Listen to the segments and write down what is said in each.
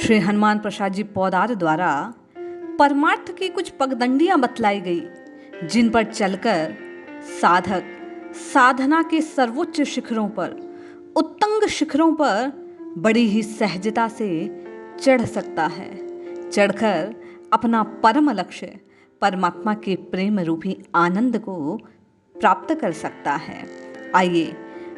श्री हनुमान प्रसाद जी पौदार द्वारा परमार्थ की कुछ पगडंडियां बतलाई गई, जिन पर चलकर साधक साधना के सर्वोच्च शिखरों पर, उत्तुंग शिखरों पर बड़ी ही सहजता से चढ़ सकता है। चढ़कर अपना परम लक्ष्य परमात्मा के प्रेम रूपी आनंद को प्राप्त कर सकता है। आइए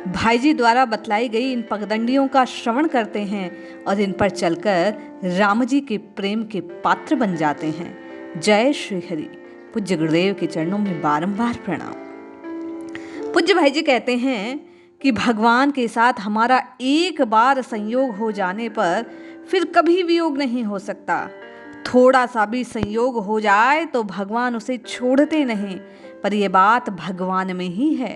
भाई जी द्वारा बतलाई गई इन पगडंडियों का श्रवण करते हैं और इन पर चलकर राम जी के प्रेम के पात्र बन जाते हैं। जय श्री हरि। पूज्य गुरुदेव के चरणों में बारंबार प्रणाम। पूज्य भाई जी कहते हैं कि भगवान के साथ हमारा एक बार संयोग हो जाने पर फिर कभी वियोग नहीं हो सकता। थोड़ा सा भी संयोग हो जाए तो भगवान उसे छोड़ते नहीं, पर यह बात भगवान में ही है।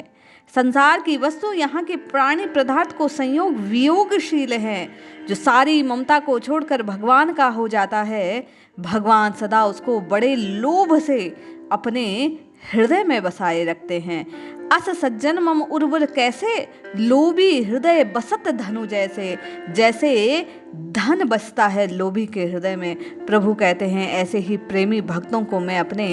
संसार की वस्तु, यहाँ के प्राणी पदार्थ को संयोग वियोगशील है। जो सारी ममता को छोड़कर भगवान का हो जाता है, भगवान सदा उसको बड़े लोभ से अपने हृदय में बसाए रखते हैं। अस सज्जन मम उर्वर कैसे, लोभी हृदय बसत धनु जैसे। जैसे धन बसता है लोभी के हृदय में, प्रभु कहते हैं ऐसे ही प्रेमी भक्तों को मैं अपने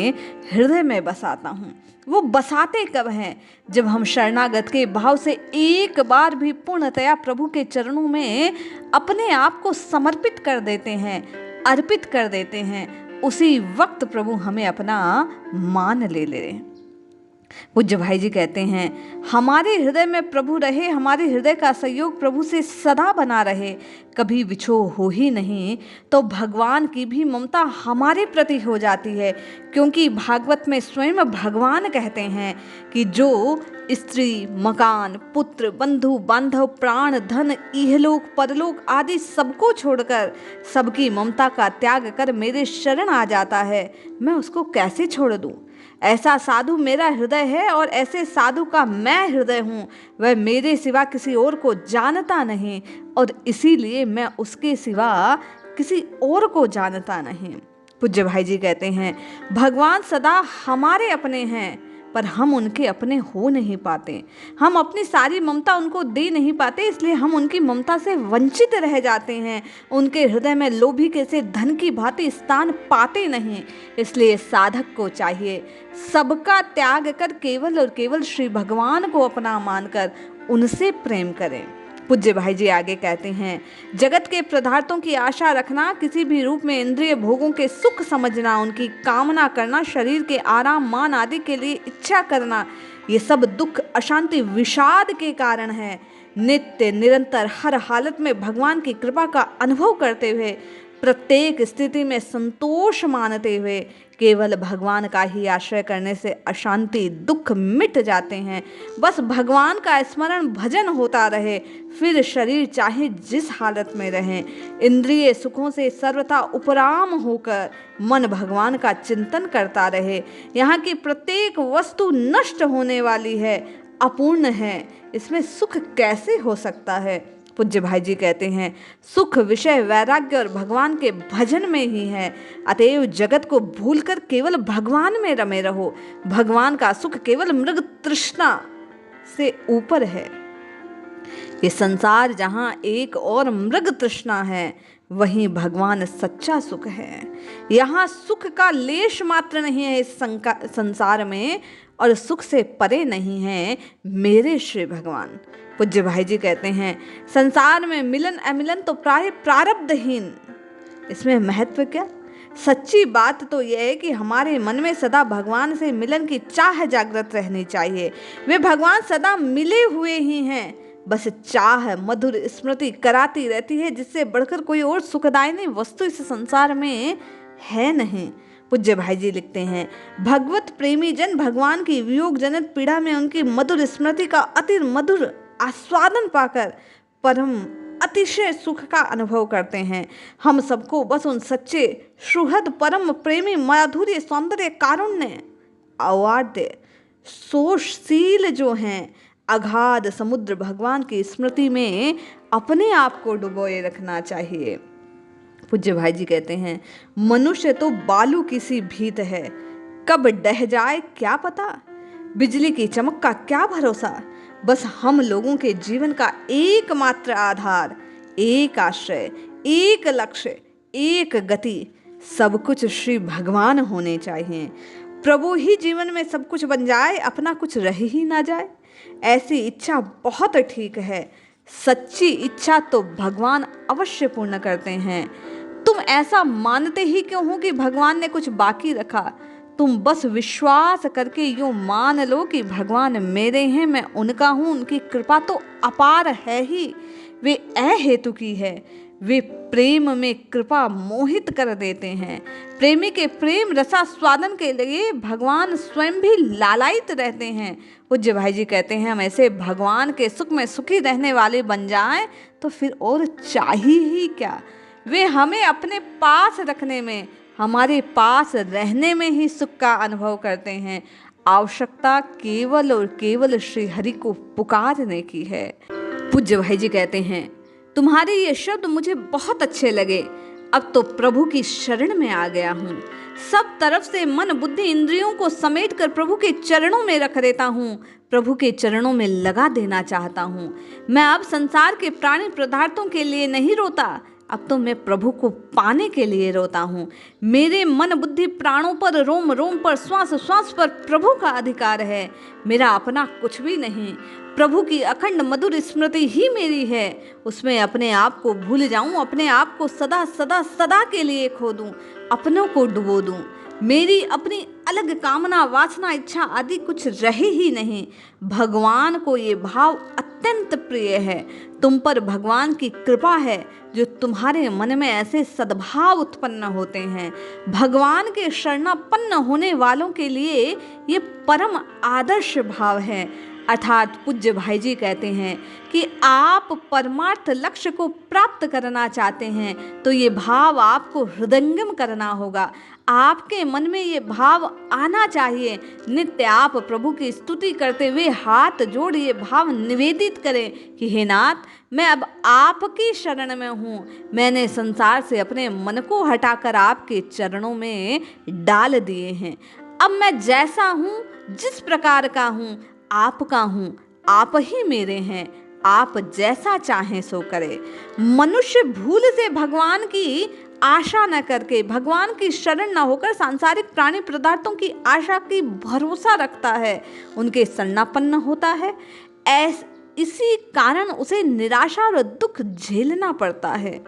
हृदय में बसाता हूँ। वो बसाते कब हैं? जब हम शरणागत के भाव से एक बार भी पूर्णतया प्रभु के चरणों में अपने आप को समर्पित कर देते हैं, अर्पित कर देते हैं, उसी वक्त प्रभु हमें अपना मान ले ले। पूज्य भाई जी कहते हैं हमारे हृदय में प्रभु रहे, हमारे हृदय का सहयोग प्रभु से सदा बना रहे, कभी विछोह हो ही नहीं, तो भगवान की भी ममता हमारे प्रति हो जाती है। क्योंकि भागवत में स्वयं भगवान कहते हैं कि जो स्त्री, मकान, पुत्र, बंधु बांधव, प्राण, धन, इहलोक परलोक आदि सबको छोड़कर, सबकी ममता का त्याग कर मेरे शरण आ जाता है, मैं उसको कैसे छोड़ दूं? ऐसा साधु मेरा हृदय है और ऐसे साधु का मैं हृदय हूँ। वह मेरे सिवा किसी और को जानता नहीं और इसीलिए मैं उसके सिवा किसी और को जानता नहीं। पूज्य भाई जी कहते हैं भगवान सदा हमारे अपने हैं, पर हम उनके अपने हो नहीं पाते। हम अपनी सारी ममता उनको दे नहीं पाते, इसलिए हम उनकी ममता से वंचित रह जाते हैं। उनके हृदय में लोभी के से धन की भांति स्थान पाते नहीं। इसलिए साधक को चाहिए सबका त्याग कर केवल और केवल श्री भगवान को अपना मानकर उनसे प्रेम करें। पूज्य भाई जी आगे कहते हैं जगत के पदार्थों की आशा रखना, किसी भी रूप में इंद्रिय भोगों के सुख समझना, उनकी कामना करना, शरीर के आराम मान आदि के लिए इच्छा करना, ये सब दुख, अशांति, विषाद के कारण है। नित्य निरंतर हर हालत में भगवान की कृपा का अनुभव करते हुए, प्रत्येक स्थिति में संतोष मानते हुए केवल भगवान का ही आश्रय करने से अशांति, दुख मिट जाते हैं। बस भगवान का स्मरण भजन होता रहे, फिर शरीर चाहे जिस हालत में रहे, इंद्रिय सुखों से सर्वथा उपराम होकर मन भगवान का चिंतन करता रहे। यहाँ की प्रत्येक वस्तु नष्ट होने वाली है, अपूर्ण है, इसमें सुख कैसे हो सकता है? पूज्य भाई जी कहते हैं सुख विषय वैराग्य और भगवान के भजन में ही है। अतएव जगत को भूलकर केवल भगवान में रमे रहो। भगवान का सुख केवल मृग तृष्णा से ऊपर है। ये संसार जहाँ एक और मृग तृष्णा है, वहीं भगवान सच्चा सुख है। यहाँ सुख का लेश मात्र नहीं है इस संसार में, और सुख से परे नहीं है मेरे श्री भगवान। पूज्य भाई जी कहते हैं संसार में मिलन अमिलन तो प्राय प्रारब्धहीन, इसमें महत्व क्या? सच्ची बात तो यह है कि हमारे मन में सदा भगवान से मिलन की चाह जागृत रहनी चाहिए। वे भगवान सदा मिले हुए ही हैं, बस चाह मधुर स्मृति कराती रहती है, जिससे बढ़कर कोई और सुखदायिनी वस्तु इस संसार में है नहीं। पूज्य भाई जी लिखते हैं भगवत प्रेमी जन भगवान की वियोग जनित पीड़ा में उनकी मधुर स्मृति का अति मधुर आस्वादन पाकर परम अतिशय सुख का अनुभव करते हैं। हम सबको बस उन सच्चे सुहृद परम प्रेमी माधुर्य सौंदर्य कारुण्य अवाद्य सोशशील जो हैं अगाध समुद्र भगवान की स्मृति में अपने आप को डुबोए रखना चाहिए। पूज्य भाई जी कहते हैं मनुष्य तो बालू की सी भीत है, कब डह जाए क्या पता, बिजली की चमक का क्या भरोसा। बस हम लोगों के जीवन का एकमात्र आधार, एक आश्रय, एक लक्ष्य, एक गति, सब कुछ श्री भगवान होने चाहिए। प्रभु ही जीवन में सब कुछ बन जाए, अपना कुछ रह ही ना जाए। ऐसी इच्छा बहुत ठीक है। सच्ची इच्छा तो भगवान अवश्य पूर्ण करते हैं। तुम ऐसा मानते ही क्यों हो कि भगवान ने कुछ बाकी रखा? तुम बस विश्वास करके यूं मान लो कि भगवान मेरे हैं, मैं उनका हूं। उनकी कृपा तो अपार है ही, वे अहेतु की है। वे प्रेम में कृपा मोहित कर देते हैं। प्रेमी के प्रेम रसास्वादन के लिए भगवान स्वयं भी लालायित रहते हैं। पूज्य भाई जी कहते हैं, हम ऐसे भगवान के सुख में सुखी रहने वाले बन जाएं तो फिर और चाहिए ही क्या। वे हमें अपने पास रखने में, हमारे पास रहने में ही सुख का अनुभव करते हैं। आवश्यकता केवल और केवल श्री हरि को पुकारने की है। पूज्य भाई जी कहते हैं, तुम्हारे ये शब्द मुझे बहुत अच्छे लगे। अब तो प्रभु की शरण में आ गया हूँ। सब तरफ से मन बुद्धि इंद्रियों को समेटकर प्रभु के चरणों में रख देता हूँ। प्रभु के चरणों में लगा देना चाहता हूँ। मैं अब संसार के प्राणी पदार्थों के लिए नहीं रोता, अब तो मैं प्रभु को पाने के लिए रोता हूँ। मेरे मन बुद्धि प्राणों पर, रोम रोम पर, श्वास श्वास पर प्रभु का अधिकार है। मेरा अपना कुछ भी नहीं। प्रभु की अखंड मधुर स्मृति ही मेरी है। उसमें अपने आप को भूल जाऊं, अपने आप को सदा सदा सदा के लिए खो दूं, अपनों को डुबो दूं। मेरी अपनी अलग कामना, वासना, इच्छा आदि कुछ रहे ही नहीं। भगवान को ये भाव अत्यंत प्रिय है। तुम पर भगवान की कृपा है जो तुम्हारे मन में ऐसे सद्भाव उत्पन्न होते हैं। भगवान के शरणापन्न होने वालों के लिए ये परम आदर्श भाव है। अर्थात पूज्य भाई जी कहते हैं कि आप परमार्थ लक्ष्य को प्राप्त करना चाहते हैं तो ये भाव आपको हृदयंगम करना होगा। आपके मन में ये भाव आना चाहिए। नित्य आप प्रभु की स्तुति करते हुए हाथ जोड़ ये भाव निवेदित करें कि हे नाथ, मैं अब आपकी शरण में हूँ। मैंने संसार से अपने मन को हटाकर आपके चरणों में डाल दिए हैं। अब मैं जैसा हूँ, जिस प्रकार का हूँ, आपका हूँ, आप ही मेरे हैं। आप जैसा चाहें सो करे। मनुष्य भूल से भगवान की आशा न करके, भगवान की शरण न होकर सांसारिक प्राणी पदार्थों की आशा की भरोसा रखता है, उनके शरणापन्न होता है। इसी कारण उसे निराशा और दुख झेलना पड़ता है।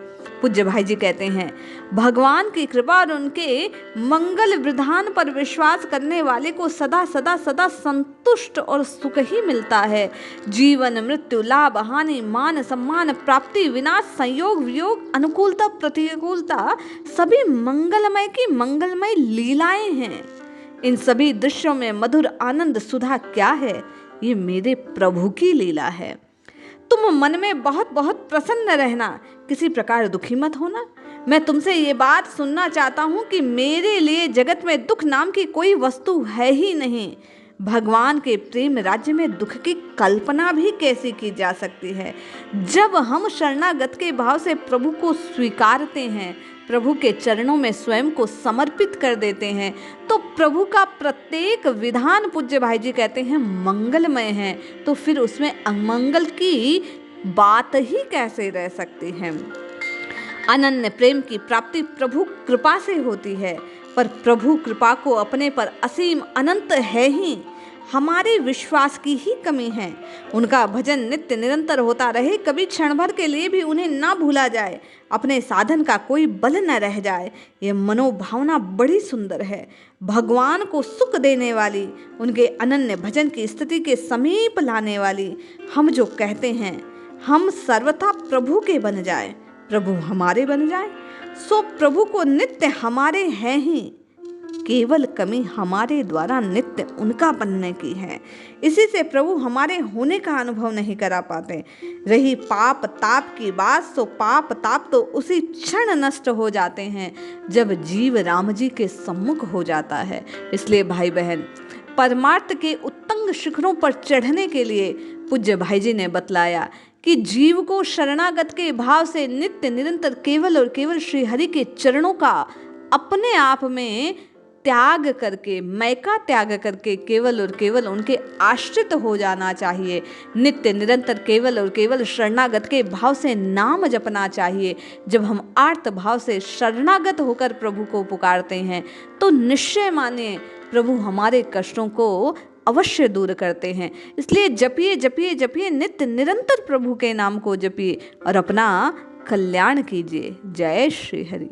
पूज्य भाई जी कहते हैं, भगवान की कृपा और उनके मंगल विधान पर विश्वास करने वाले को सदा सदा सदा संतुष्ट और सुख ही मिलता है। जीवन, मृत्यु, लाभ, हानि, मान, सम्मान, प्राप्ति, विनाश, संयोग, वियोग, अनुकूलता, प्रतिकूलता सभी मंगलमय की मंगलमय लीलाएं हैं। इन सभी दृश्यों में मधुर आनंद सुधा क्या है? ये मेरे प्रभु की लीला है। तुम मन में बहुत बहुत प्रसन्न रहना, किसी प्रकार दुखी मत होना। मैं तुमसे ये बात सुनना चाहता हूँ कि मेरे लिए जगत में दुख नाम की कोई वस्तु है ही नहीं। भगवान के प्रेम राज्य में दुख की कल्पना भी कैसी की जा सकती है। जब हम शरणागत के भाव से प्रभु को स्वीकारते हैं, प्रभु के चरणों में स्वयं को समर्पित कर देते हैं, तो प्रभु का प्रत्येक विधान, पूज्य भाई जी कहते हैं, मंगलमय है। तो फिर उसमें अमंगल की बात ही कैसे रह सकती है। अनन्य प्रेम की प्राप्ति प्रभु कृपा से होती है, पर प्रभु कृपा को अपने पर असीम अनंत है ही। हमारे विश्वास की ही कमी है। उनका भजन नित्य निरंतर होता रहे, कभी क्षण भर के लिए भी उन्हें ना भूला जाए, अपने साधन का कोई बल न रह जाए। ये मनोभावना बड़ी सुंदर है। भगवान को सुख देने वाली, उनके अनन्य भजन की स्थिति के समीप लाने वाली। हम जो कहते हैं, हम सर्वथा प्रभु के बन जाए, प्रभु हमारे बन जाए, सो प्रभु को नित्य हमारे हैं ही। केवल कमी हमारे द्वारा नित्य उनका बनने की है। इसी से प्रभु हमारे होने का अनुभव नहीं करा पाते। रही पाप ताप की बात, सो पाप ताप तो उसी क्षण नष्ट हो जाते हैं जब जीव राम जी के सम्मुख हो जाता है। इसलिए भाई बहन, परमार्थ के उत्तुंग शिखरों पर चढ़ने के लिए पूज्य भाई जी ने बतलाया कि जीव को शरणागत के भाव से नित्य निरंतर केवल और केवल श्री हरि के चरणों का अपने आप में त्याग करके, मैं का त्याग करके केवल और केवल उनके आश्रित हो जाना चाहिए। नित्य निरंतर केवल और केवल शरणागत के भाव से नाम जपना चाहिए। जब हम आर्त भाव से शरणागत होकर प्रभु को पुकारते हैं तो निश्चय मानिए प्रभु हमारे कष्टों को अवश्य दूर करते हैं। इसलिए जपिए जपिए जपिए, नित्य निरंतर प्रभु के नाम को जपिए और अपना कल्याण कीजिए। जय श्री हरि।